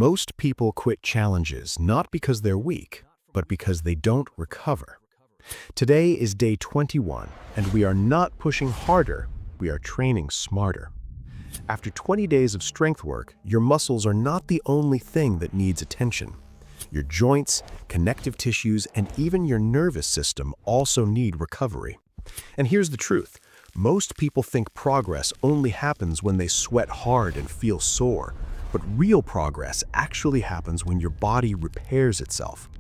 Most people quit challenges not because they're weak, but because they don't recover. Today is day 21, and we are not pushing harder, we are training smarter. After 20 days of strength work, your muscles are not the only thing that needs attention. Your joints, connective tissues, and even your nervous system also need recovery. And here's the truth. Most people think progress only happens when they sweat hard and feel sore, but real progress actually happens when your body repairs itself.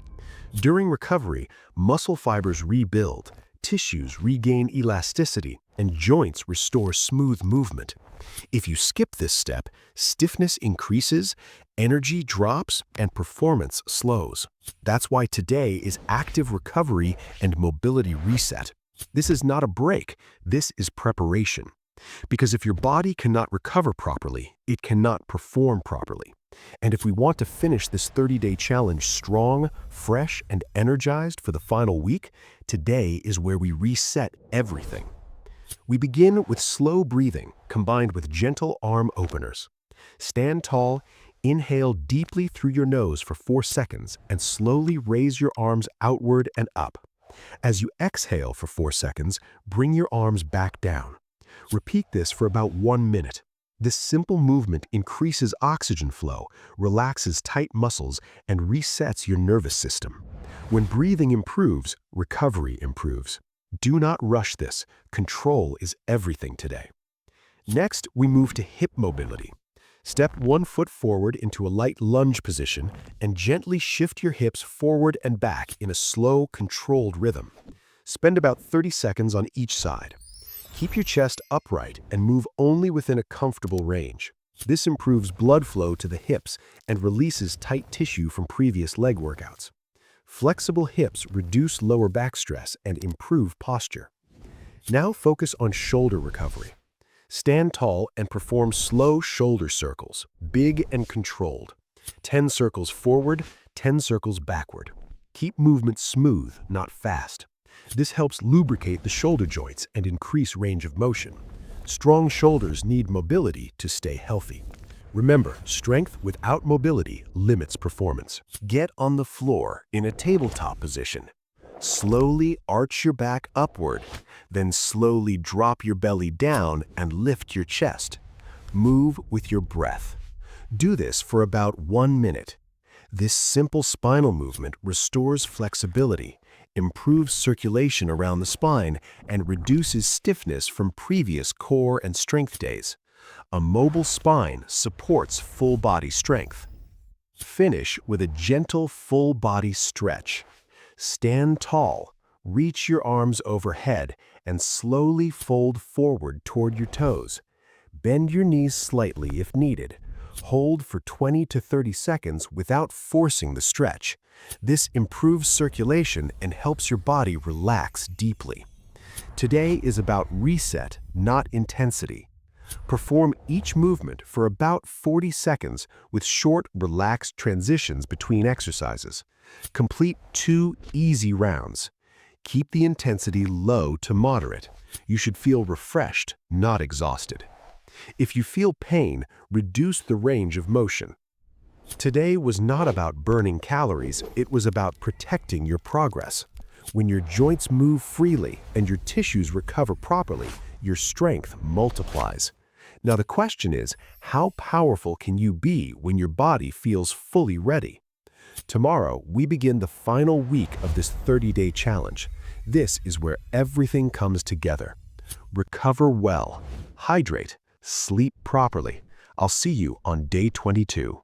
During recovery, muscle fibers rebuild, tissues regain elasticity, and joints restore smooth movement. If you skip this step, stiffness increases, energy drops, and performance slows. That's why today is active recovery and mobility reset. This is not a break, this is preparation. Because if your body cannot recover properly, it cannot perform properly. And if we want to finish this 30-day challenge strong, fresh, and energized for the final week, today is where we reset everything. We begin with slow breathing combined with gentle arm openers. Stand tall, inhale deeply through your nose for 4 seconds, and slowly raise your arms outward and up. As you exhale for 4 seconds, bring your arms back down. Repeat this for about 1 minute. This simple movement increases oxygen flow, relaxes tight muscles, and resets your nervous system. When breathing improves, recovery improves. Do not rush this. Control is everything today. Next, we move to hip mobility. Step 1 foot forward into a light lunge position and gently shift your hips forward and back in a slow, controlled rhythm. Spend about 30 seconds on each side. Keep your chest upright and move only within a comfortable range. This improves blood flow to the hips and releases tight tissue from previous leg workouts. Flexible hips reduce lower back stress and improve posture. Now focus on shoulder recovery. Stand tall and perform slow shoulder circles, big and controlled. 10 circles forward, 10 circles backward. Keep movement smooth, not fast. This helps lubricate the shoulder joints and increase range of motion. Strong shoulders need mobility to stay healthy. Remember, strength without mobility limits performance. Get on the floor in a tabletop position. Slowly arch your back upward, then slowly drop your belly down and lift your chest. Move with your breath. Do this for about 1 minute. This simple spinal movement restores flexibility, improves circulation around the spine, and reduces stiffness from previous core and strength days. A mobile spine supports full body strength. Finish with a gentle full body stretch. Stand tall, reach your arms overhead, and slowly fold forward toward your toes. Bend your knees slightly if needed. Hold for 20 to 30 seconds without forcing the stretch. This improves circulation and helps your body relax deeply. Today is about reset, not intensity. Perform each movement for about 40 seconds with short, relaxed transitions between exercises. Complete 2 easy rounds. Keep the intensity low to moderate. You should feel refreshed, not exhausted. If you feel pain, reduce the range of motion. Today was not about burning calories, it was about protecting your progress. When your joints move freely and your tissues recover properly, your strength multiplies. Now the question is, how powerful can you be when your body feels fully ready? Tomorrow, we begin the final week of this 30-day challenge. This is where everything comes together. Recover well, hydrate, sleep properly. I'll see you on day 22.